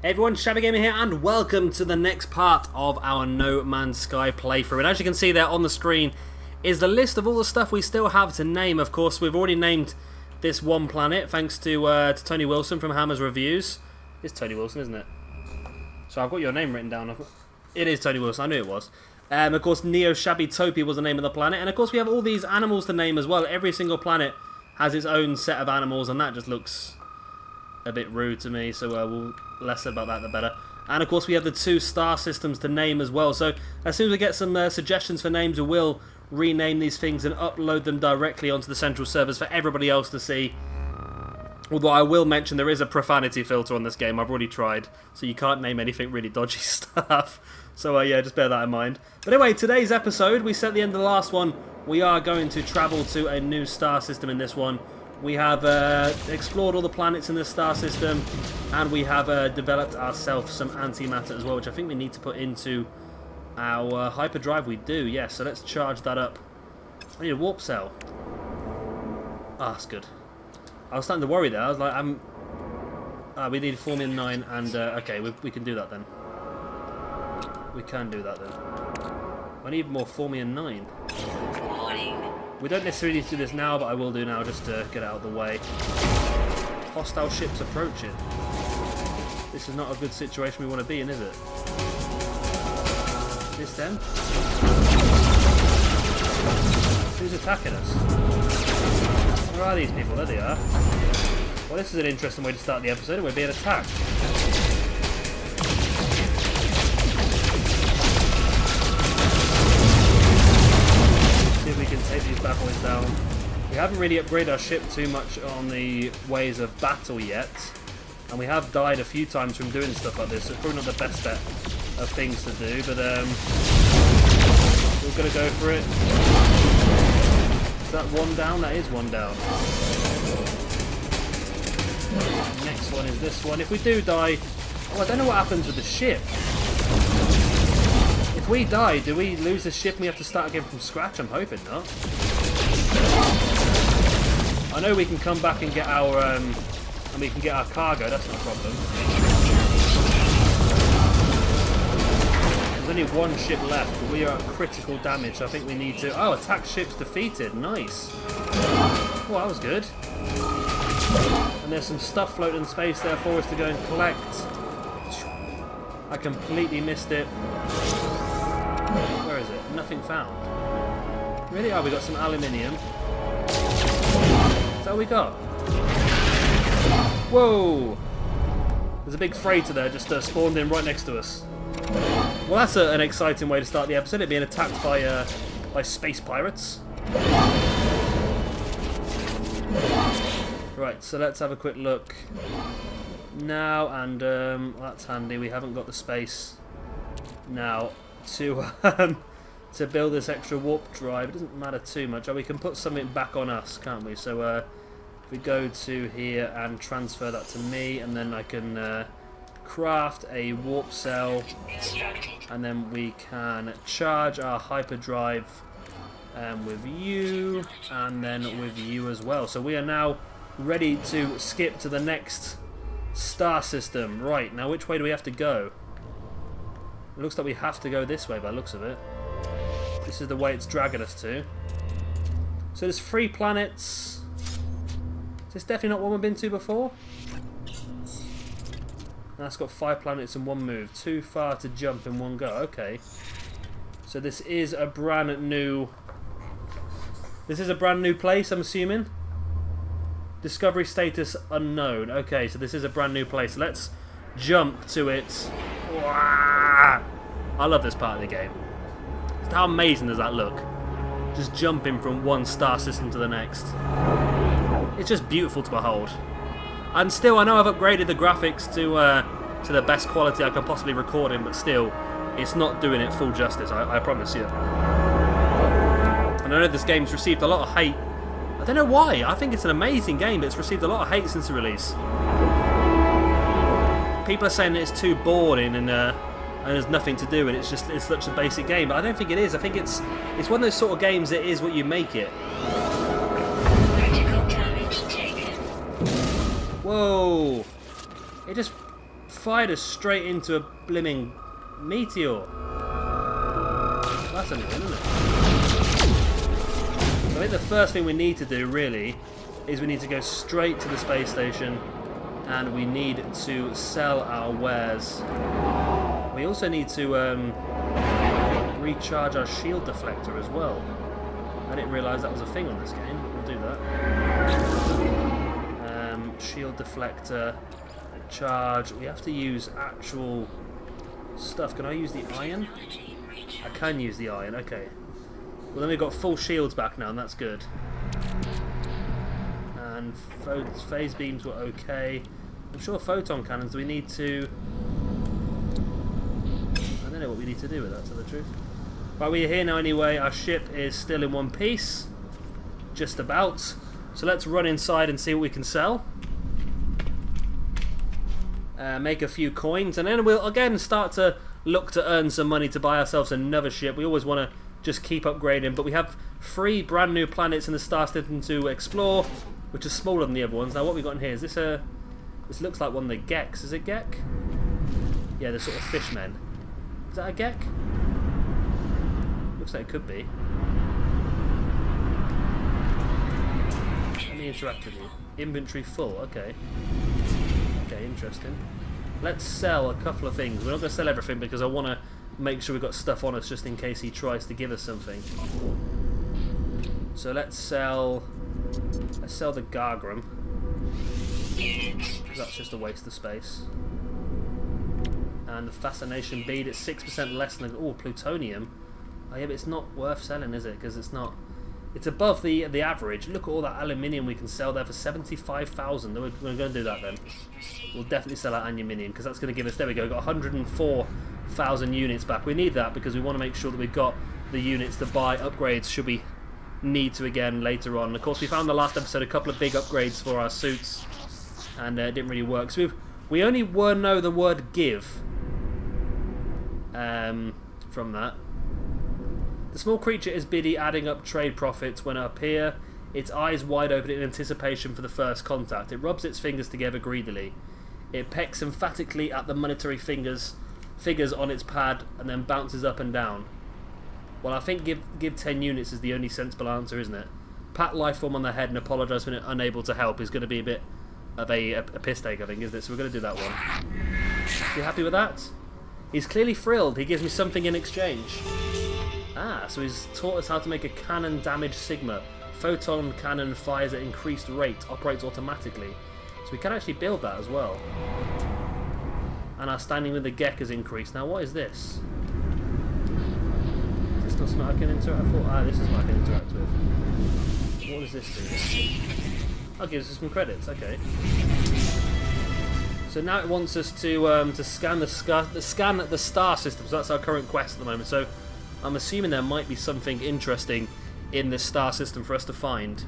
Hey everyone, Shabby Gamer here, and welcome to the next part of our No Man's Sky playthrough. And as you can see there on the screen is the list of all the stuff we still have to name. Of course, we've already named this one planet, thanks to Tony Wilson from Hammer's Reviews. It's Tony Wilson, isn't it? So I've got your name written down. It is Tony Wilson, I knew it was. Of course, Neo Shabby Topi was the name of the planet. And of course, we have all these animals to name as well. Every single planet has its own set of animals, and that just looks a bit rude to me, so we'll less about that the better. And of course we have the 2 star systems to name as well, so as soon as we get some suggestions for names, we will rename these things and upload them directly onto the central servers for everybody else to see. Although I will mention there is a profanity filter on this game. I've already tried, so you can't name anything really dodgy stuff. So yeah, just bear that in mind. But anyway, today's episode, we set the end of the last one. We are going to travel to a new star system in this one. We have explored all the planets in this star system, and we have developed ourselves some antimatter as well, which I think we need to put into our hyperdrive. We do, yes, so let's charge that up. I need a warp cell. Ah, that's good. I was starting to worry there. I was like, we need Formula 9, and okay, we can do that then. We can do that then. I need more Formula 9. We don't necessarily need to do this now, but I will do now just to get out of the way. Hostile ships approaching. This is not a good situation we want to be in, is it? This them? Who's attacking us? Where are these people? There they are. Well, this is an interesting way to start the episode. We're being attacked. We can take these bad boys down. We haven't really upgraded our ship too much on the ways of battle yet, and we have died a few times from doing stuff like this, so it's probably not the best bet of things to do, but we're going to go for it. Is that one down? That is one down. Next one is this one. If we do die... Oh, I don't know what happens with the ship. If we die, do we lose the ship and we have to start again from scratch? I'm hoping not. I know we can come back and get our cargo. That's not a problem. There's only one ship left, but we are at critical damage. So I think we need to. Oh, attack ships defeated. Nice. Oh, that was good. And there's some stuff floating in space there for us to go and collect. I completely missed it. Where is it? Nothing found. Really? Oh, we got some aluminium. Is that what we got? Whoa! There's a big freighter there just spawned in right next to us. Well, that's an exciting way to start the episode. It being attacked by space pirates. Right, so let's have a quick look now, and that's handy. We haven't got the space now to build this extra warp drive. It doesn't matter too much. Oh, we can put something back on us, can't we? So if we go to here and transfer that to me, and then I can craft a warp cell, and then we can charge our hyperdrive with you, and then with you as well. So we are now ready to skip to the next star system. Right, now which way do we have to go? It looks like we have to go this way by the looks of it. This is the way it's dragging us to. So there's 3 planets. Is this definitely not one we've been to before? That's got 5 planets in one move. Too far to jump in one go. Okay. So this is a brand new... This is a brand new place, I'm assuming? Discovery status unknown. Okay, so this is a brand new place. Let's jump to it. I love this part of the game. How amazing does that look? Just jumping from one star system to the next. It's just beautiful to behold. And still, I know I've upgraded the graphics to the best quality I can possibly record in, but still, it's not doing it full justice, I promise you. And I know this game's received a lot of hate. I don't know why. I think it's an amazing game, but it's received a lot of hate since the release. People are saying that it's too boring and there's nothing to do, and it's such a basic game. But I don't think it is. I think it's one of those sort of games that is what you make it. Critical damage taken. Whoa! It just fired us straight into a blimming meteor. That's annoying, isn't it? So I think the first thing we need to do, really, is we need to go straight to the space station and we need to sell our wares. We also need to recharge our shield deflector as well. I didn't realise that was a thing on this game, but we'll do that. Shield deflector, charge. We have to use actual stuff. Can I use the iron? I can use the iron, okay. Well, then we've got full shields back now, and that's good. And phase beams were okay. I'm sure photon cannons, we need to... I don't know what we need to do with that, to tell the truth. Right, we're here now anyway. Our ship is still in one piece. Just about. So let's run inside and see what we can sell. Make a few coins, and then we'll again start to look to earn some money to buy ourselves another ship. We always want to just keep upgrading, but we have 3 brand new planets in the star system to explore, which are smaller than the other ones. Now what we got in here, is this a... This looks like one of the Geks. Is it Gek? Yeah, the sort of fishmen. Is that a Gek? Looks like it could be. Let me interact with you. Inventory full, okay. Okay, interesting. Let's sell a couple of things. We're not going to sell everything because I want to make sure we've got stuff on us just in case he tries to give us something. So let's sell the Gargram. That's just a waste of space. And the Fascination Bead, it's 6% less than... Oh, plutonium. Oh yeah, but it's not worth selling, is it? Because it's not... It's above the average. Look at all that aluminium we can sell there for 75,000. We're going to do that then. We'll definitely sell our aluminium because that's going to give us... There we go. We've got 104,000 units back. We need that because we want to make sure that we've got the units to buy upgrades should we need to again later on. Of course, we found in the last episode a couple of big upgrades for our suits, and it didn't really work. So we only know the word give from that. The small creature is busy adding up trade profits when up here, its eyes wide open in anticipation for the first contact. It rubs its fingers together greedily. It pecks emphatically at the monetary figures on its pad and then bounces up and down. Well, I think give 10 units is the only sensible answer, isn't it? Pat Lifeform on the head and apologise for unable to help is going to be a bit of a piss take, I think, isn't it? So we're going to do that one. You happy with that? He's clearly thrilled. He gives me something in exchange. Ah, so he's taught us how to make a cannon damage Sigma. Photon cannon fires at increased rate, operates automatically. So we can actually build that as well. And our standing with the Gek has increased. Now what is this? Is this not something I can interact with? Ah, this is what I can interact with. What does this do? Oh, it gives us some credits, okay. So now it wants us to scan the star system. So that's our current quest at the moment. So I'm assuming there might be something interesting in this star system for us to find.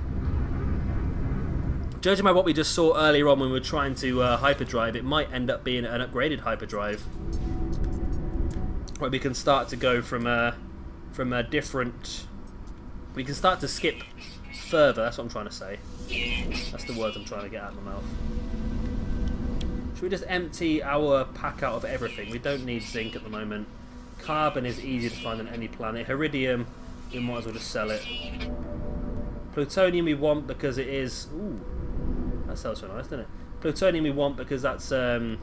Judging by what we just saw earlier on when we were trying to hyperdrive, it might end up being an upgraded hyperdrive, where we can start to go from a different... We can start to skip further, that's what I'm trying to say. That's the words I'm trying to get out of my mouth. Should we just empty our pack out of everything? We don't need zinc at the moment. Carbon is easier to find on any planet. Iridium, we might as well just sell it. Plutonium we want because it is... Ooh, that sounds so nice, doesn't it? Plutonium we want because that's the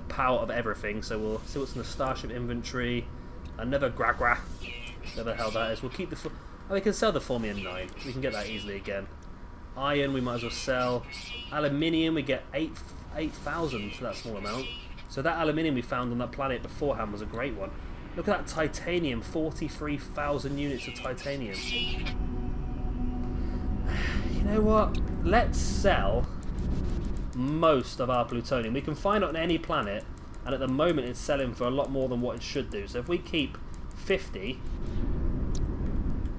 power of everything. So we'll see what's in the Starship inventory. Another Gragra. Whatever the hell that is. We'll keep the... Oh, we can sell the Formium 9. We can get that easily again. Iron we might as well sell. Aluminium we get 8,000 for that small amount. So that aluminium we found on that planet beforehand was a great one. Look at that titanium, 43,000 units of titanium. You know what? Let's sell most of our plutonium. We can find it on any planet, and at the moment it's selling for a lot more than what it should do. So if we keep 50,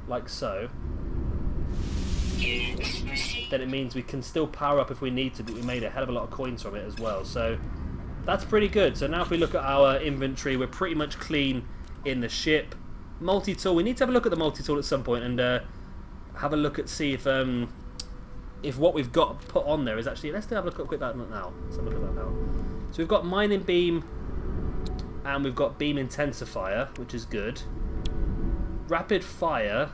like so, then it means we can still power up if we need to, but we made a hell of a lot of coins from it as well. So that's pretty good. So now if we look at our inventory, we're pretty much clean in the ship. Multi-tool, we need to have a look at the multi-tool at some point and have a look at see if what we've got put on there is actually... Let's have a look at that now. Let's have a look at that now. So we've got mining beam and we've got beam intensifier, which is good. Rapid fire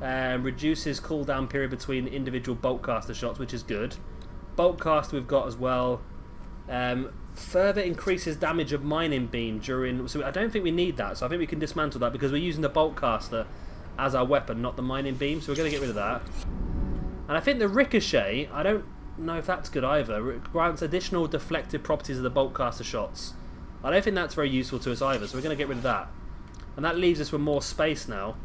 reduces cooldown period between individual bolt caster shots, which is good. Bolt cast we've got as well. Further increases damage of mining beam during... So I don't think we need that, so I think we can dismantle that because we're using the bolt caster as our weapon, not the mining beam, so we're going to get rid of that. And I think the ricochet, I don't know if that's good either. It grants additional deflective properties of the bolt caster shots. I don't think that's very useful to us either, so we're going to get rid of that. And that leaves us with more space now.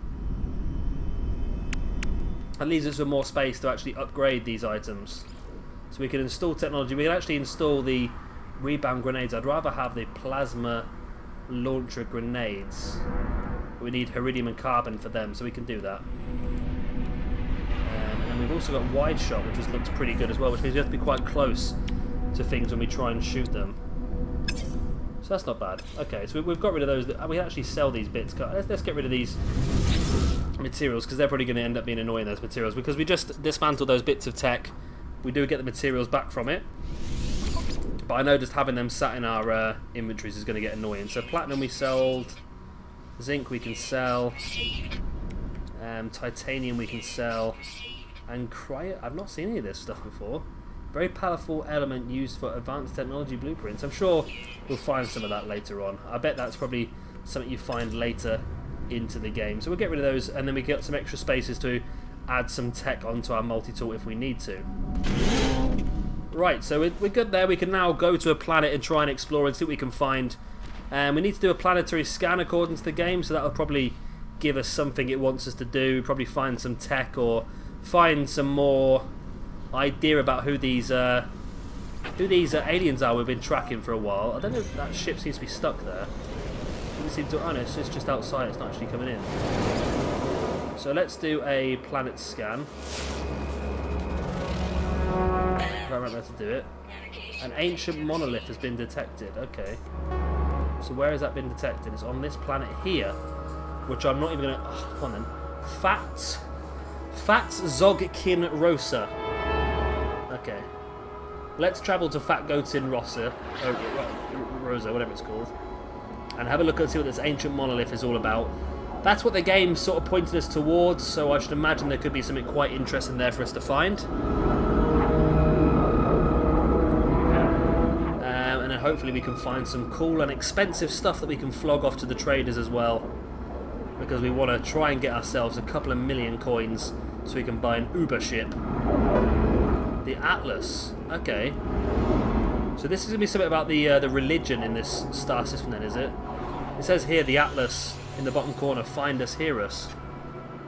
That leaves us with more space to actually upgrade these items. So we can install technology. We can actually install the rebound grenades. I'd rather have the plasma launcher grenades. We need iridium and carbon for them, so we can do that. And then we've also got wide shot, which looks pretty good as well, which means we have to be quite close to things when we try and shoot them. So that's not bad. Okay, so we've got rid of those. We can actually sell these bits. Let's get rid of these materials, because they're probably going to end up being annoying, those materials, because we just dismantled those bits of tech. We do get the materials back from it, but I know just having them sat in our inventories is going to get annoying. So platinum we sold, zinc we can sell, titanium we can sell, and I've not seen any of this stuff before. Very powerful element used for advanced technology blueprints. I'm sure we'll find some of that later on. I bet that's probably something you find later into the game. So we'll get rid of those, and then we get some extra spaces to add some tech onto our multi-tool if we need to. Right, so we're good there. We can now go to a planet and try and explore and see what we can find. We need to do a planetary scan according to the game, so that'll probably give us something it wants us to do. Probably find some tech or find some more idea about who these aliens are we've been tracking for a while. I don't know if that ship seems to be stuck there. It seems to, oh no, it's just outside, it's not actually coming in. So let's do a planet scan. I remember how to do it. An ancient monolith has been detected. Okay. So where has that been detected? It's on this planet here, which I'm not even going to... Oh, come on then. Fats Zogkin Rosa. Okay. Let's travel to Fat Gotin Rosa, whatever it's called, and have a look and see what this ancient monolith is all about. That's what the game sort of pointed us towards, so I should imagine there could be something quite interesting there for us to find. And then hopefully we can find some cool and expensive stuff that we can flog off to the traders as well, because we want to try and get ourselves a couple of million coins so we can buy an Uber ship. The Atlas. Okay. So this is going to be something about the religion in this star system then, is it? It says here, the Atlas, in the bottom corner, find us, hear us.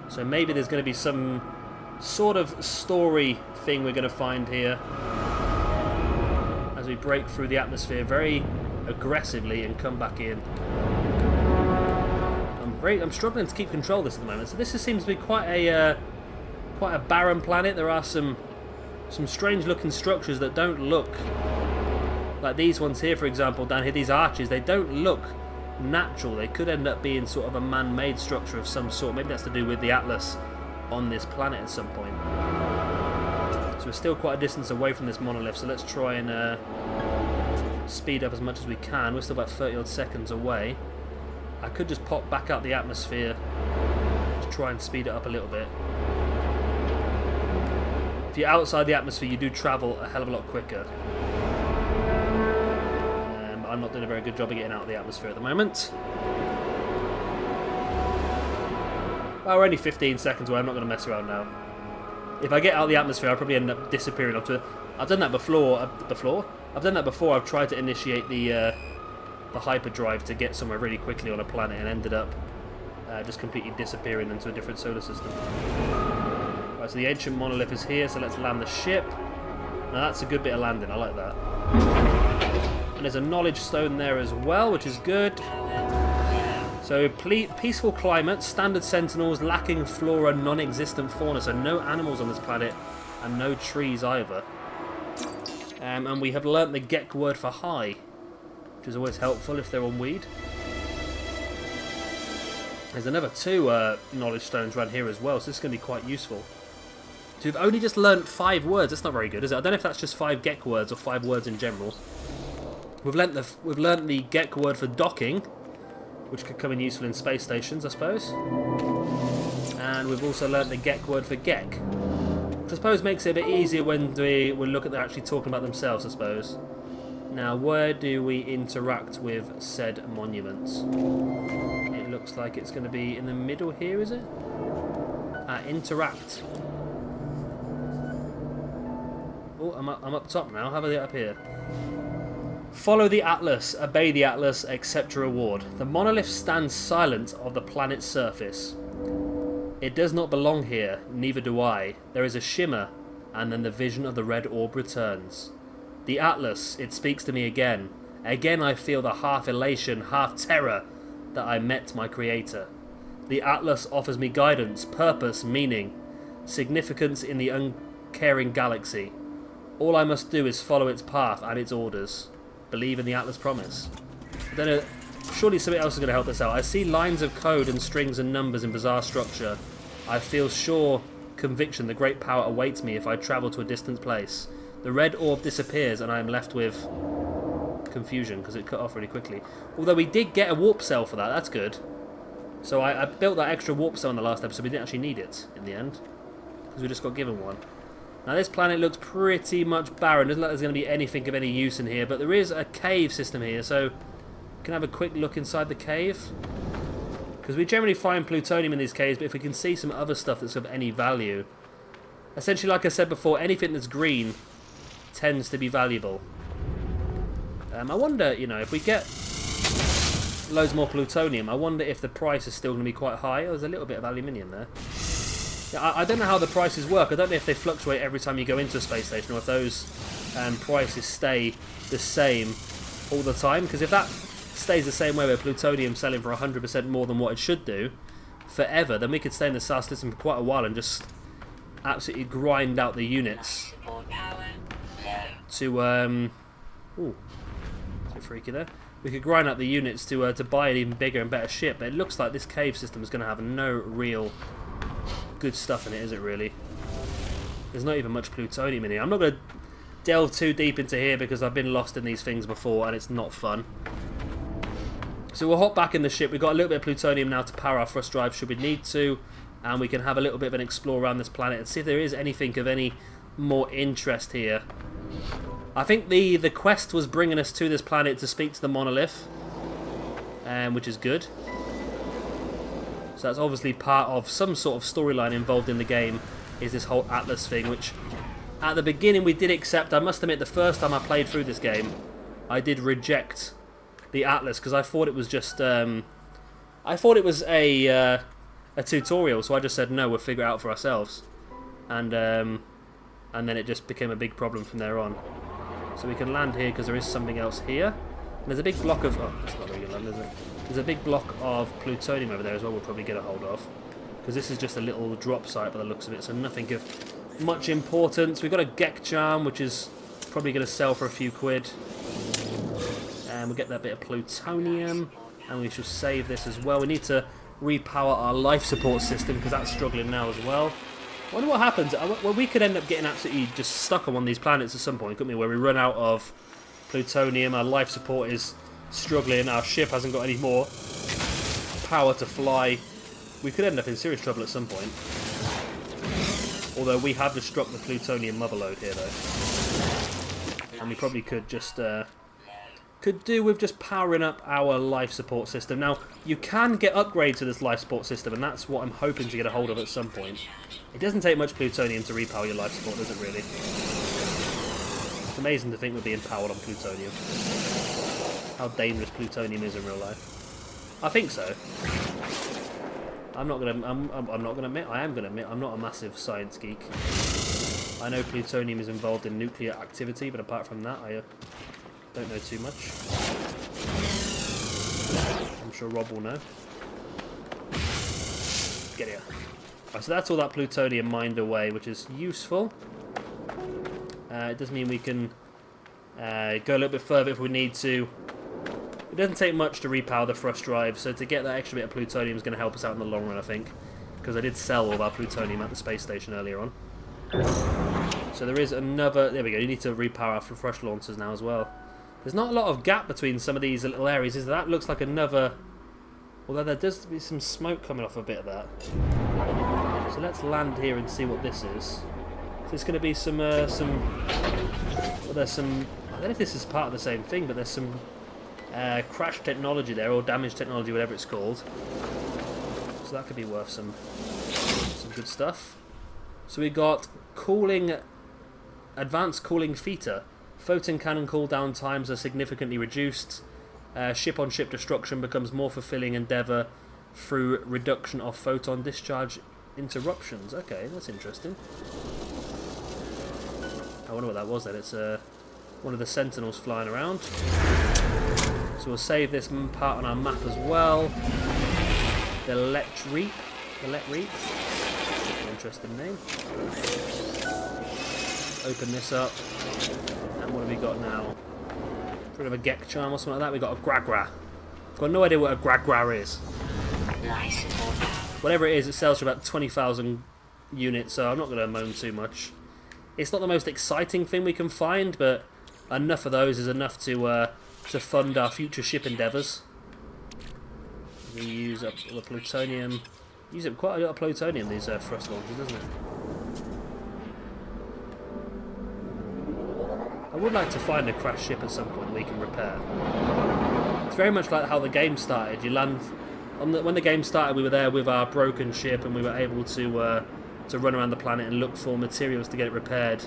So maybe there's going to be some sort of story thing we're going to find here as we break through the atmosphere very aggressively and come back in. I'm struggling to keep control of this at the moment. So this seems to be quite a barren planet. There are some strange looking structures that don't look like these ones here, for example, down here, these arches. They don't look natural. They could end up being sort of a man-made structure of some sort. Maybe that's to do with the Atlas on this planet at some point. So we're still quite a distance away from this monolith, so let's try and speed up as much as we can. We're still about 30 odd seconds away. I could just pop back out the atmosphere to try and speed it up a little bit. If you're outside the atmosphere, you do travel a hell of a lot quicker. I'm not doing a very good job of getting out of the atmosphere at the moment. Well, we're only 15 seconds away. I'm not going to mess around now. If I get out of the atmosphere, I'll probably end up disappearing onto it. I've done that before. I've done that before. I've tried to initiate the hyperdrive to get somewhere really quickly on a planet and ended up just completely disappearing into a different solar system. Right, so the ancient monolith is here, so let's land the ship. Now that's a good bit of landing. I like that. And there's a knowledge stone there as well, which is good. So peaceful climate, standard sentinels, lacking flora, non-existent fauna. So no animals on this planet and no trees either. And we have learnt the Gek word for high, which is always helpful if they're on weed. There's another 2 knowledge stones around here as well, so this is going to be quite useful. So we've only just learnt 5 words. That's not very good, is it? I don't know if that's just 5 Gek words or 5 words in general. We've learnt the Gek word for docking, which could come in useful in space stations, I suppose. And we've also learnt the Gek word for Gek, which I suppose makes it a bit easier when we look at them actually talking about themselves, I suppose. Now, where do we interact with said monuments? It looks like it's going to be in the middle here, is it? Interact. Oh, I'm up top now. How about it up here? Follow the Atlas, obey the Atlas, accept your reward. The monolith stands silent on the planet's surface. It does not belong here, neither do I. There is a shimmer, and then the vision of the red orb returns. The Atlas, it speaks to me again. Again I feel the half elation, half terror that I met my creator. The Atlas offers me guidance, purpose, meaning, significance in the uncaring galaxy. All I must do is follow its path and its orders. Believe in the Atlas promise. I don't know, surely something else is going to help us out. I see lines of code and strings and numbers in bizarre structure. I feel sure conviction the great power awaits me if I travel to a distant place. The red orb disappears and I am left with confusion because it cut off really quickly. Although we did get a warp cell for that, that's good. So I built that extra warp cell in the last episode, we didn't actually need it in the end. Because we just got given one. Now this planet looks pretty much barren, doesn't look like there's going to be anything of any use in here, but there is a cave system here, so we can have a quick look inside the cave. Because we generally find plutonium in these caves, but if we can see some other stuff that's of any value. Essentially, like I said before, anything that's green tends to be valuable. I wonder, you know, if we get loads more plutonium, I wonder if the price is still going to be quite high. Oh, there's a little bit of aluminium there. Yeah, I don't know how the prices work. I don't know if they fluctuate every time you go into a space station or if those prices stay the same all the time. Because if that stays the same way with plutonium selling for 100% more than what it should do forever, then we could stay in the SAR system for quite a while and just absolutely grind out the units to ooh, it's a bit freaky there. We could grind out the units to buy an even bigger and better ship, but it looks like this cave system is going to have no real good stuff in it, is it really? There's not even much plutonium in here. I'm not going to delve too deep into here because I've been lost in these things before and it's not fun. So we'll hop back in the ship. We've got a little bit of plutonium now to power our thrust drive should we need to, and we can have a little bit of an explore around this planet and see if there is anything of any more interest here. I think the quest was bringing us to this planet to speak to the monolith, which is good. So that's obviously part of some sort of storyline involved in the game, is this whole Atlas thing, which at the beginning we did accept. I must admit, the first time I played through this game, I did reject the Atlas because I thought it was just I thought it was a tutorial, so I just said no, we'll figure it out for ourselves, and then it just became a big problem from there on. So we can land here because there is something else here. And there's a big block of... oh, that's not very good land, is it? There's a big block of plutonium over there as well we'll probably get a hold of. Because this is just a little drop site by the looks of it, so nothing of much importance. We've got a Gek charm, which is probably going to sell for a few quid. And we'll get that bit of plutonium. And we shall save this as well. We need to repower our life support system because that's struggling now as well. I wonder what happens. Well, we could end up getting absolutely just stuck on one of these planets at some point, couldn't we? Where we run out of plutonium, our life support is struggling, our ship hasn't got any more power to fly. We could end up in serious trouble at some point. Although we have just struck the plutonium motherlode here, though. And we probably could just... could do with just powering up our life support system. Now, you can get upgrades to this life support system, and that's what I'm hoping to get a hold of at some point. It doesn't take much plutonium to repower your life support, does it really? It's amazing to think we're being powered on plutonium. How dangerous plutonium is in real life. I think so. I'm not gonna admit, I am gonna admit, I'm not a massive science geek. I know plutonium is involved in nuclear activity, but apart from that, I don't know too much. I'm sure Rob will know. Get here. Right, so that's all that plutonium mined away, which is useful. It does mean we can go a little bit further if we need to. It doesn't take much to repower the thrust drive, so to get that extra bit of plutonium is going to help us out in the long run, I think. Because I did sell all of our plutonium at the space station earlier on. So there is another... there we go, you need to repower our thrust launchers now as well. There's not a lot of gap between some of these little areas, is there? That looks like another... Although there does be some smoke coming off a bit of that. So let's land here and see what this is. So it's going to be some... Well, there's some... I don't know if this is part of the same thing, but there's some crash technology there, or damage technology, whatever it's called. So that could be worth some good stuff. So we got cooling... Advanced cooling feature. Photon cannon cooldown times are significantly reduced. Ship-on-ship destruction becomes more fulfilling endeavour through reduction of photon discharge interruptions. Okay, that's interesting. I wonder what that was then. It's one of the sentinels flying around. So we'll save this part on our map as well. The Let Reap. Interesting name. Open this up. And what have we got now? Sort of a Gek Charm or something like that. We've got a Gragra. Got no idea what a Gragra is. Whatever it is, it sells for about 20,000 units, so I'm not going to moan too much. It's not the most exciting thing we can find, but enough of those is enough to fund our future ship endeavours. We use up all the plutonium. Use up quite a lot of plutonium, these thrust launchers, doesn't it? I would like to find a crashed ship at some point that we can repair. It's very much like how the game started. You land on when the game started, we were there with our broken ship, and we were able to run around the planet and look for materials to get it repaired.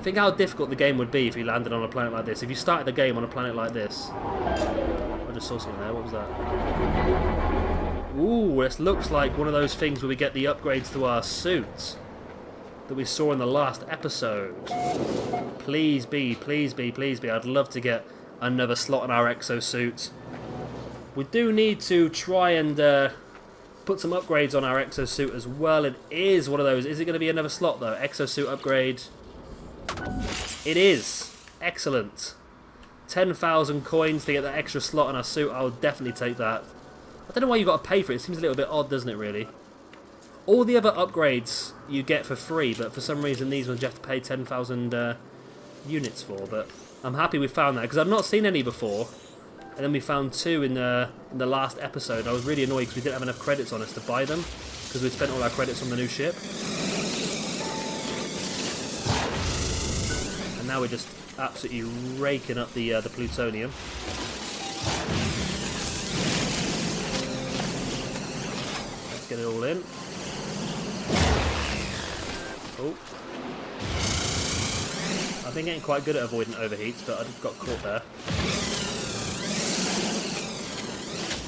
Think how difficult the game would be if you landed on a planet like this. If you started the game on a planet like this. I just saw something there. What was that? Ooh, this looks like one of those things where we get the upgrades to our suits that we saw in the last episode. Please be, please be, please be. I'd love to get another slot in our exosuit. We do need to try and put some upgrades on our exosuit as well. It is one of those. Is it going to be another slot though? Exosuit upgrade. It is. Excellent. 10,000 coins to get that extra slot in our suit. I'll definitely take that. I don't know why you've got to pay for it. It seems a little bit odd, doesn't it, really? All the other upgrades you get for free, but for some reason these ones you have to pay 10,000 units for. But I'm happy we found that, because I've not seen any before. And then we found two in the last episode. I was really annoyed because we didn't have enough credits on us to buy them, because we'd spent all our credits on the new ship. And now we're just absolutely raking up the plutonium. Let's get it all in. Oh. I've been getting quite good at avoiding overheats, but I got caught there.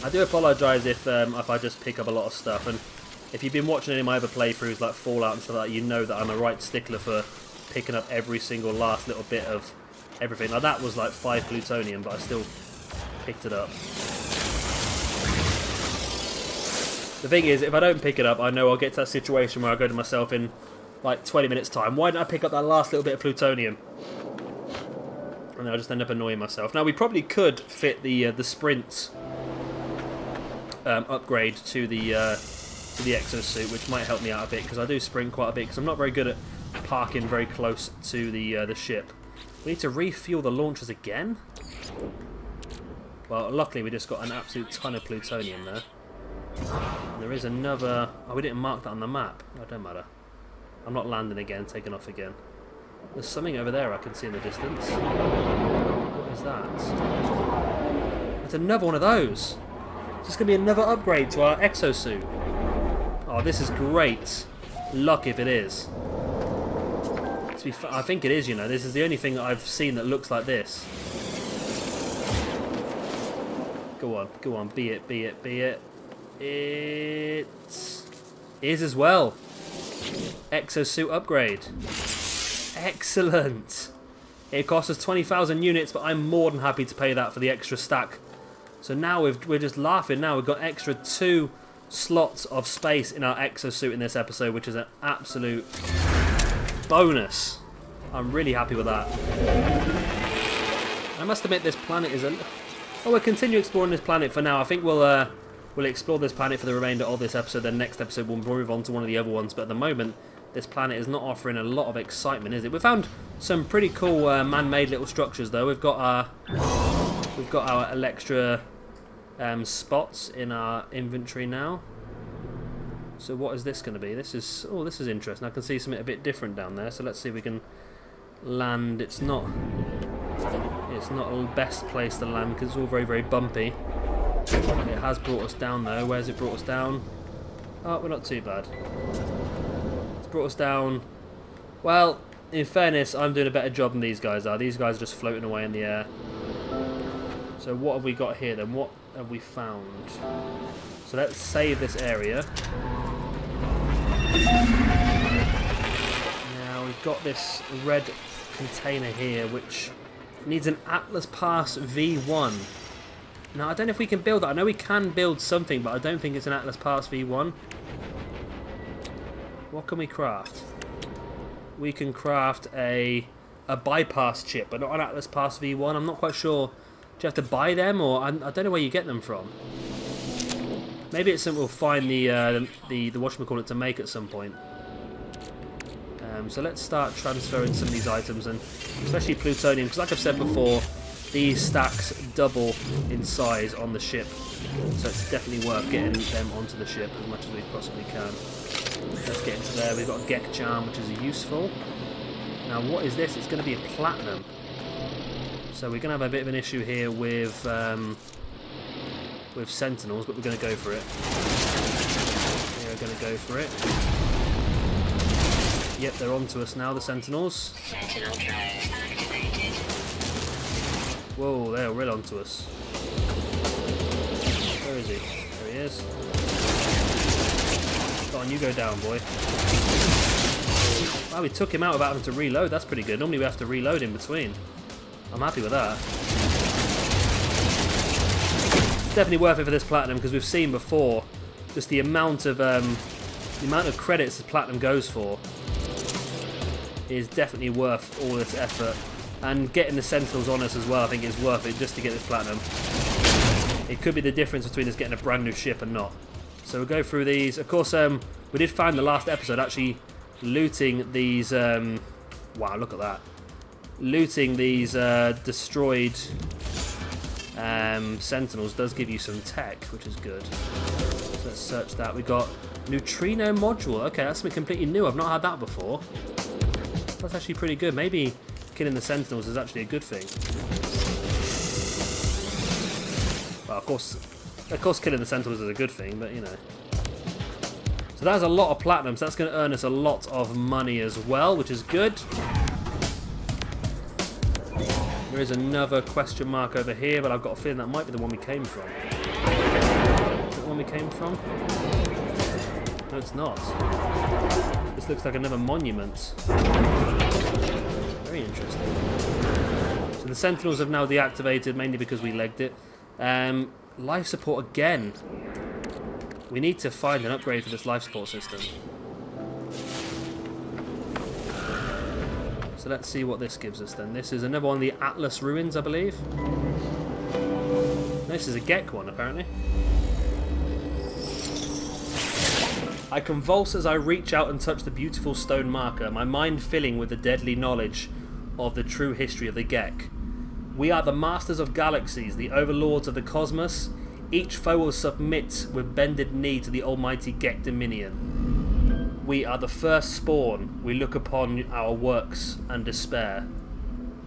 I do apologise if I just pick up a lot of stuff, and if you've been watching any of my other playthroughs like Fallout and stuff like that, you know that I'm a right stickler for picking up every single last little bit of everything. Now that was like 5 plutonium, but I still picked it up. The thing is, if I don't pick it up, I know I'll get to that situation where I go to myself in like 20 minutes time. Why didn't I pick up that last little bit of plutonium? And then I'll just end up annoying myself. Now we probably could fit the sprint upgrade to the exosuit, which might help me out a bit, because I do sprint quite a bit, because I'm not very good at parking very close to the ship. We need to refuel the launchers again? Well, luckily we just got an absolute ton of plutonium there. And there is another... Oh, we didn't mark that on the map. Oh, it don't matter. I'm not landing again, taking off again. There's something over there I can see in the distance. What is that? It's another one of those! It's just going to be another upgrade to our exosuit. Oh, this is great. Luck if it is. I think it is, you know. This is the only thing that I've seen that looks like this. Go on, go on. Be it, be it, be it. It is as well. Exosuit upgrade. Excellent. It costs us 20,000 units, but I'm more than happy to pay that for the extra stack. So now we're just laughing now. We've got extra 2 slots of space in our exosuit in this episode, which is an absolute bonus. I'm really happy with that. I must admit, this planet is a... Oh, we'll continue exploring this planet for now. I think we'll explore this planet for the remainder of this episode. Then next episode we'll move on to one of the other ones. But at the moment, this planet is not offering a lot of excitement, is it? We found some pretty cool man-made little structures, though. We've got our Electra spots in our inventory now. So what is this going to be? This is interesting. I can see something a bit different down there. So let's see if we can land. It's not the best place to land because it's all very, very bumpy. It has brought us down though. Where's it brought us down? Oh, we're not too bad. It's brought us down. Well, in fairness, I'm doing a better job than these guys are. These guys are just floating away in the air. So what have we got here then? What have we found? So let's save this area. Now we've got this red container here which needs an Atlas Pass V1. Now I don't know if we can build that. I know we can build something, but I don't think it's an Atlas Pass V1. What can we craft? We can craft a bypass chip, but not an Atlas Pass V1. I'm not quite sure. Do you have to buy them, or I don't know where you get them from? Maybe it's something we'll find the whatchamacallit to make at some point. So let's start transferring some of these items, and especially plutonium, because like I've said before, these stacks double in size on the ship. So it's definitely worth getting them onto the ship as much as we possibly can. Let's get into there. We've got a Gek charm, which is useful. Now what is this? It's going to be a platinum. So we're going to have a bit of an issue here with Sentinels, but we're going to go for it. We're going to go for it. Yep, they're onto us now, the Sentinels. Sentinel drones activated. Whoa, they're real onto us. Where is he? There he is. Go on, you go down, boy. Wow, we took him out without having to reload. That's pretty good. Normally we have to reload in between. I'm happy with that. It's definitely worth it for this platinum because we've seen before just the amount of credits this platinum goes for is definitely worth all this effort. And getting the Sentinels on us as well, I think is worth it just to get this platinum. It could be the difference between us getting a brand new ship and not. So we'll go through these. Of course, we did find the last episode actually looting these. Wow, look at that! Looting these destroyed Sentinels does give you some tech, which is good. So let's search that. We got neutrino module. Okay, that's something completely new. I've not had that before. That's actually pretty good. Maybe killing the Sentinels is actually a good thing. Well, of course, killing the Sentinels is a good thing, but you know. So that's a lot of platinum, so that's going to earn us a lot of money as well, which is good. There is another question mark over here, but I've got a feeling that might be the one we came from. Is that the one we came from? No, it's not. This looks like another monument. Very interesting. So the Sentinels have now deactivated, mainly because we legged it. Life support again. We need to find an upgrade for this life support system. So let's see what this gives us then. This is another one of the Atlas ruins, I believe. This is a Gek one, apparently. I convulse as I reach out and touch the beautiful stone marker, my mind filling with the deadly knowledge of the true history of the Gek. We are the masters of galaxies, the overlords of the cosmos. Each foe will submit with bended knee to the almighty Gek dominion. We are the first spawn. We look upon our works and despair.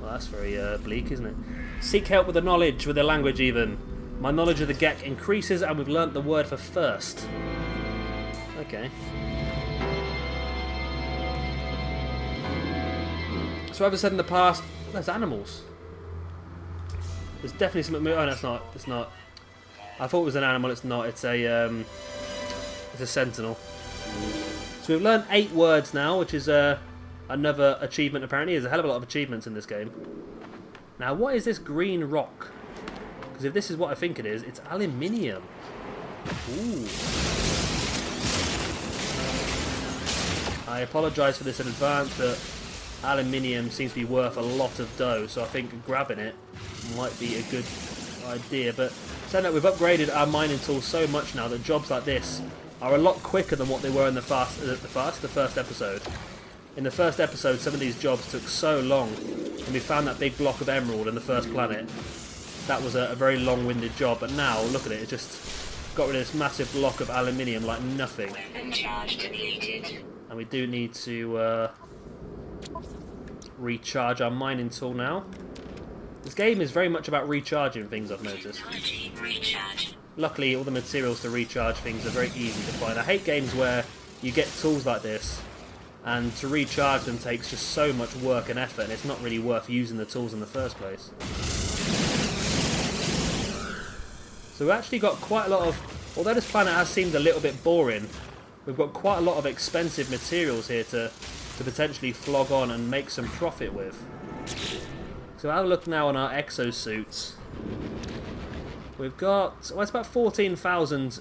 Well, that's very bleak, isn't it? Seek help with the knowledge, with the language even. My knowledge of the Gek increases and we've learnt the word for first. Okay. So as I said in the past, there's animals. There's definitely something. Oh, no, it's not. It's not. I thought it was an animal. It's not. It's a sentinel. So we've learned 8 words now, which is another achievement. Apparently, there's a hell of a lot of achievements in this game. Now, what is this green rock? Because if this is what I think it is, it's aluminium. Ooh. I apologise for this in advance, but aluminium seems to be worth a lot of dough, so I think grabbing it might be a good idea. But saying that, we've upgraded our mining tools so much now that jobs like this are a lot quicker than what they were in the first episode. In the first episode, some of these jobs took so long, and we found that big block of emerald in the first planet. That was a very long-winded job, but now, look at it, it just got rid of this massive block of aluminium like nothing. Weapon charge depleted. And we do need to recharge our mining tool now. This game is very much about recharging things, I've noticed. Technology recharge. Luckily, all the materials to recharge things are very easy to find. I hate games where you get tools like this, and to recharge them takes just so much work and effort, and it's not really worth using the tools in the first place. So we've actually got quite a lot of... Although this planet has seemed a little bit boring, we've got quite a lot of expensive materials here to potentially flog on and make some profit with. So have a look now on our exosuits. We've got... Well, it's about 14,000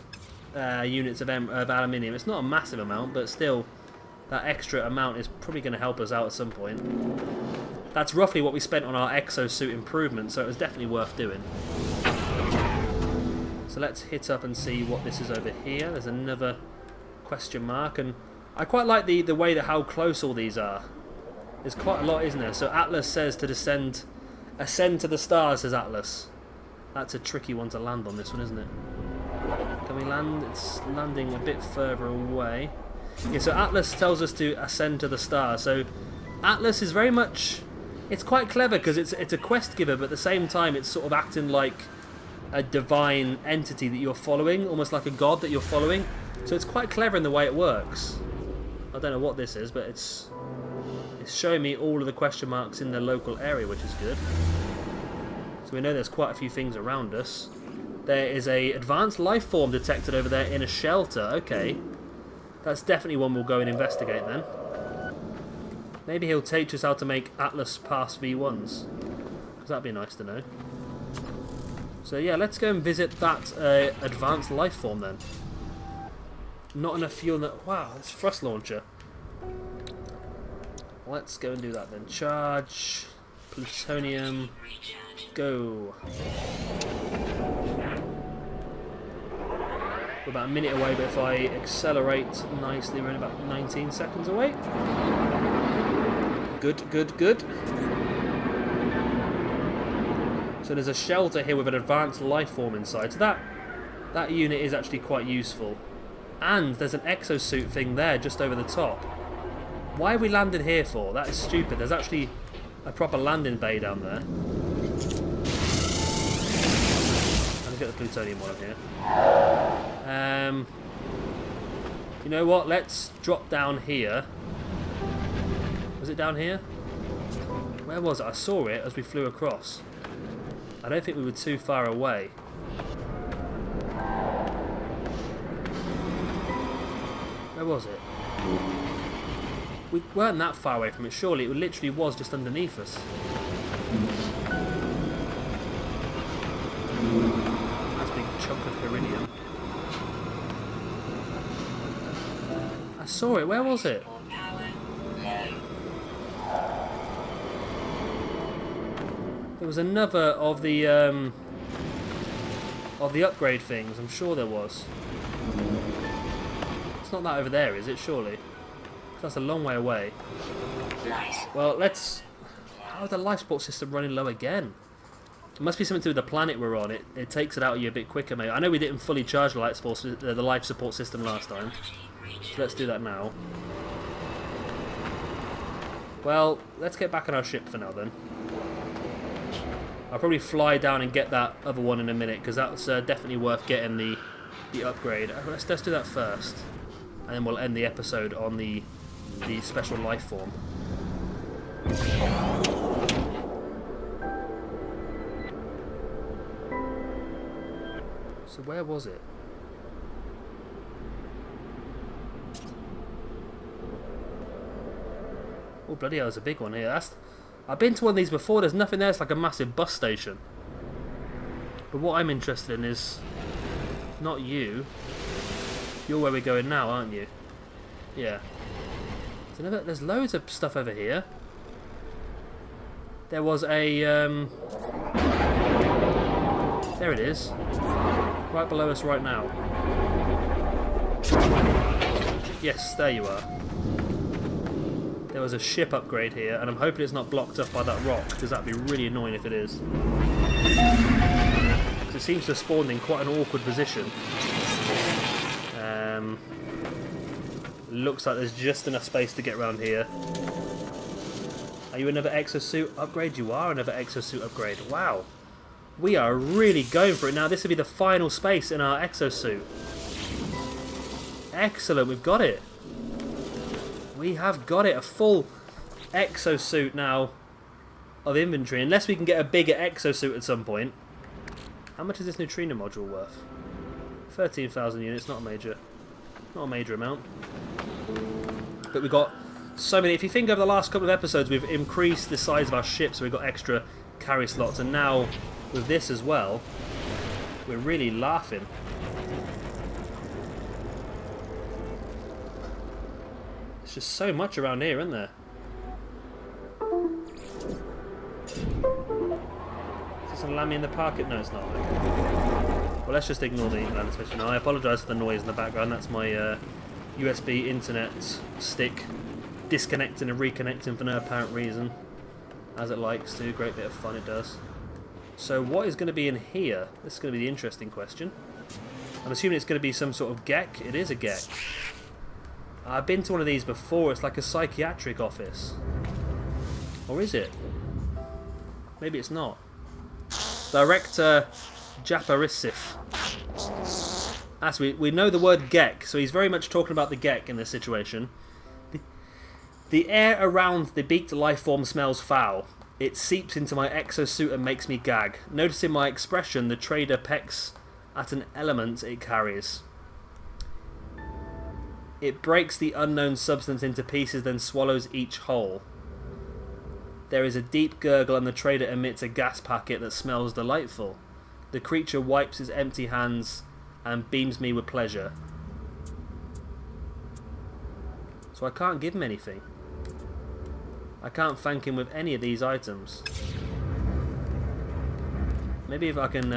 units of aluminium. It's not a massive amount, but still, that extra amount is probably going to help us out at some point. That's roughly what we spent on our exosuit improvement, so it was definitely worth doing. So let's hit up and see what this is over here. There's another question mark, and I quite like the way that how close all these are. There's quite a lot, isn't there? So Atlas says to ascend to the stars, says Atlas. That's a tricky one to land on, this one, isn't it? Can we land? It's landing a bit further away. Yeah, so Atlas tells us to ascend to the stars. So Atlas is very much... It's quite clever because it's a quest giver, but at the same time it's sort of acting like a divine entity that you're following, almost like a god that you're following. So it's quite clever in the way it works. I don't know what this is, but it's showing me all of the question marks in the local area, which is good. So we know there's quite a few things around us. There is a advanced life form detected over there in a shelter. Okay, that's definitely one we'll go and investigate then. Maybe he'll teach us how to make Atlas pass V1s, because that'd be nice to know. So yeah, let's go and visit that advanced life form then. Not enough fuel in that... Wow, it's thrust launcher. Let's go and do that then. Charge. Plutonium. Go. We're about a minute away, but if I accelerate nicely, we're in about 19 seconds away. Good, good, good. So there's a shelter here with an advanced life form inside. So that unit is actually quite useful. And there's an exosuit thing there just over the top. Why have we landed here for? That is stupid. There's actually a proper landing bay down there. Let's get the plutonium one up here. You know what? Let's drop down here. Was it down here? Where was it? I saw it as we flew across. I don't think we were too far away. Where was it? We weren't that far away from it, surely. It literally was just underneath us. That's a big chunk of iridium. I saw it. Where was it? There was another of the upgrade things. I'm sure there was. It's not that over there, is it? Surely. That's a long way away. Well, let's... How is the life support system running low again? It must be something to do with the planet we're on. It takes it out of you a bit quicker, mate. I know we didn't fully charge the life support system last time. So let's do that now. Well, let's get back on our ship for now then. I'll probably fly down and get that other one in a minute, because that's definitely worth getting the upgrade. Let's do that first. And then we'll end the episode on the special life form. So where was it? Oh bloody hell, there's a big one here. I've been to one of these before, there's nothing there, it's like a massive bus station. But what I'm interested in is not you. You're where we're going now, aren't you? Yeah. There's loads of stuff over here. There was a... There it is. Right below us right now. Yes, there you are. There was a ship upgrade here, and I'm hoping it's not blocked up by that rock, because that'd be really annoying if it is. It seems to have spawned in quite an awkward position. Looks like there's just enough space to get around here. Are you another exosuit upgrade? You are another exosuit upgrade. Wow. We are really going for it now. This will be the final space in our exosuit. Excellent, we've got it. We have got it. A full exosuit now of inventory. Unless we can get a bigger exosuit at some point. How much is this neutrino module worth? 13,000 units, not a major amount. But we've got so many. If you think over the last couple of episodes, we've increased the size of our ship, so we've got extra carry slots, and now with this as well, we're really laughing. There's just so much around here, isn't there? Is this gonna land me in the pocket? No, it's not. Well, let's just ignore the land station. No, I apologise for the noise in the background. That's my USB internet stick disconnecting and reconnecting for no apparent reason, as it likes to. Great bit of fun it does. So what is going to be in here? This is going to be the interesting question. I'm assuming it's going to be some sort of gek. It is a gek. I've been to one of these before. It's like a psychiatric office. Or is it? Maybe it's not. Director Japarisif. We know the word gek, so he's very much talking about the gek in this situation. The air around the beaked life form smells foul. It seeps into my exosuit and makes me gag. Noticing my expression, the trader pecks at an element it carries. It breaks the unknown substance into pieces, then swallows each whole. There is a deep gurgle and the trader emits a gas packet that smells delightful. The creature wipes his empty hands and beams me with pleasure. So I can't give him anything. I can't thank him with any of these items. Maybe if I can...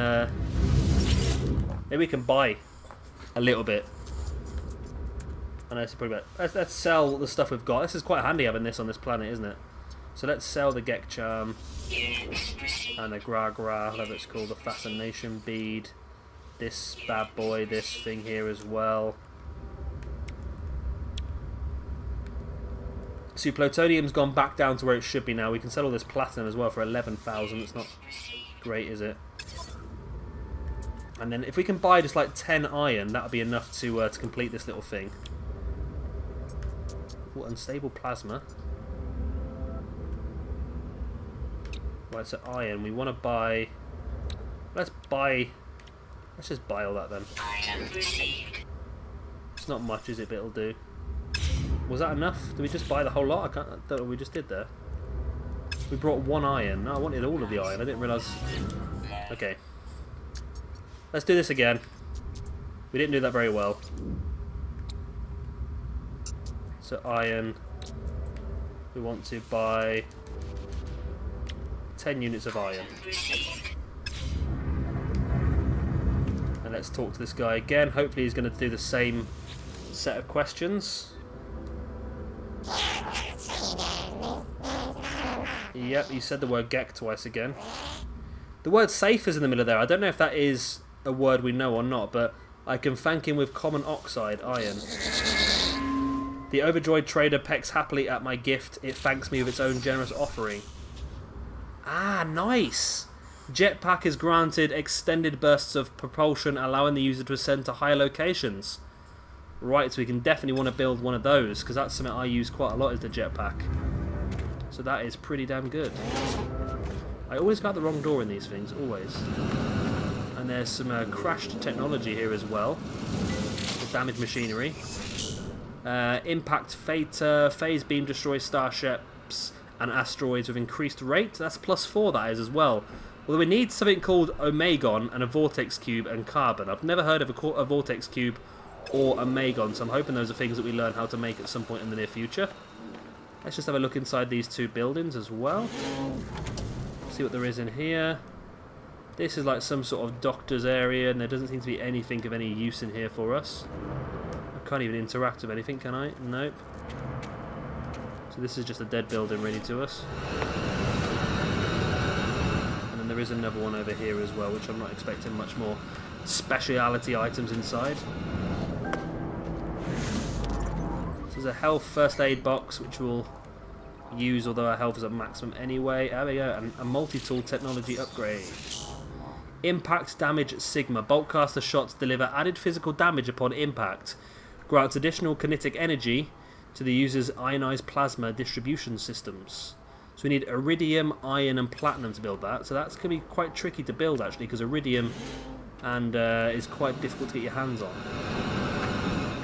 maybe we can buy a little bit. I know it's probably better. Let's sell the stuff we've got. This is quite handy having this on this planet, isn't it? So let's sell the Gek Charm and the Gra Gra, whatever it's called, the Fascination Bead. This bad boy, this thing here as well. So plutonium's gone back down to where it should be now. We can sell all this platinum as well for 11,000. It's not great, is it? And then if we can buy just like 10 iron, that'll be enough to complete this little thing. Ooh, unstable plasma. Right, so iron. We want to buy... Let's just buy all that then. It's not much, is it? But it'll do. Was that enough? Did we just buy the whole lot? I don't know what we just did there. We brought 1 iron. No, I wanted all of the iron. I didn't realise... Okay. Let's do this again. We didn't do that very well. So iron. We want to buy 10 units of iron. And let's talk to this guy again. Hopefully he's going to do the same set of questions. Yep, you said the word Gek twice again. The word safe is in the middle there. I don't know if that is a word we know or not, but I can thank him with common oxide, iron. The overjoyed trader pecks happily at my gift. It thanks me with its own generous offering. Ah, nice! Jetpack is granted extended bursts of propulsion, allowing the user to ascend to higher locations. Right, so we can definitely want to build one of those, because that's something I use quite a lot, is the jetpack. So that is pretty damn good. I always got the wrong door in these things, always. And there's some crashed technology here as well. The damaged machinery. Impact Theta, phase beam destroys starships and asteroids with increased rate. That's +4, that is, as well. Although we need something called Omegon and a Vortex Cube and Carbon. I've never heard of a Vortex Cube or a Omegon, so I'm hoping those are things that we learn how to make at some point in the near future. Let's just have a look inside these two buildings as well. See what there is in here. This is like some sort of doctor's area, and there doesn't seem to be anything of any use in here for us. can't even interact with anything, can I? Nope. So this is just a dead building ready to us. And then there is another one over here as well, which I'm not expecting much more speciality items inside. So there's a health first aid box, which we'll use, although our health is at maximum anyway. There we go, and a multi-tool technology upgrade. Impact damage Sigma. Boltcaster shots deliver added physical damage upon impact. Grants additional kinetic energy to the user's ionized plasma distribution systems. So we need iridium, iron and platinum to build that. So that's going to be quite tricky to build actually, because iridium and is quite difficult to get your hands on.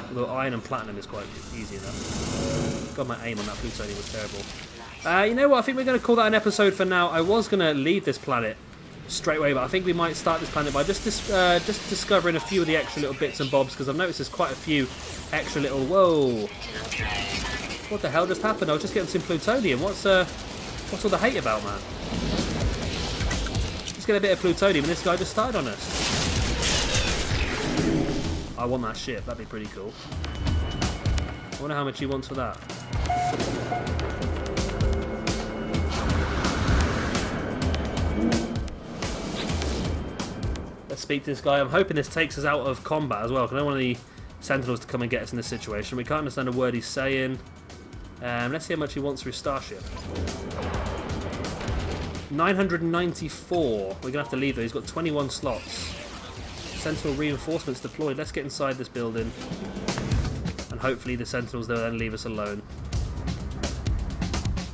Although iron and platinum is quite easy enough. God, my aim on that plutonium was terrible. You know what, I think we're going to call that an episode for now. I was going to leave this planet straight away, but I think we might start this planet by just discovering a few of the extra little bits and bobs, because I've noticed there's quite a few extra little... Whoa! What the hell just happened? I was just getting some plutonium. What's all the hate about, man? Just get a bit of plutonium and this guy just started on us. I want that ship, that'd be pretty cool. I wonder how much he wants for that. Let's speak to this guy. I'm hoping this takes us out of combat as well, because I don't want the Sentinels to come and get us in this situation. We can't understand a word he's saying. Let's see how much he wants for his starship. 994. We're going to have to leave though. He's got 21 slots. Sentinel reinforcements deployed. Let's get inside this building. And hopefully the Sentinels will then leave us alone.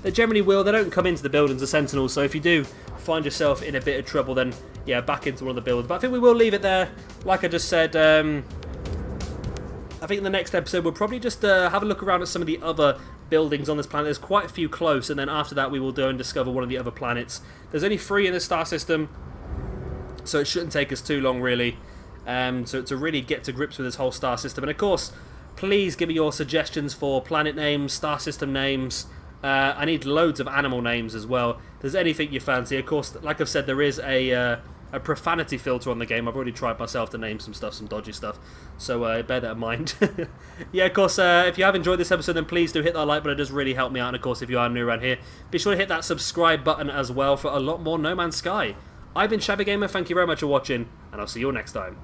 They generally will. They don't come into the buildings, the Sentinels. So if you do find yourself in a bit of trouble, then yeah, back into one of the buildings. But I think we will leave it there. Like I just said, I think in the next episode we'll probably just have a look around at some of the other buildings on this planet. There's quite a few close, and then after that we will go and discover one of the other planets. There's only 3 in the star system, so it shouldn't take us too long really to really get to grips with this whole star system. And of course, please give me your suggestions for planet names, star system names. I need loads of animal names as well. If there's anything you fancy. Of course, like I've said, there is a profanity filter on the game. I've already tried myself to name some stuff, some dodgy stuff, so bear that in mind. Yeah, of course, if you have enjoyed this episode, then please do hit that like button. It does really help me out. And of course, if you are new around here, be sure to hit that subscribe button as well for a lot more No Man's Sky. I've been Shabby Gamer, thank you very much for watching, and I'll see you all next time.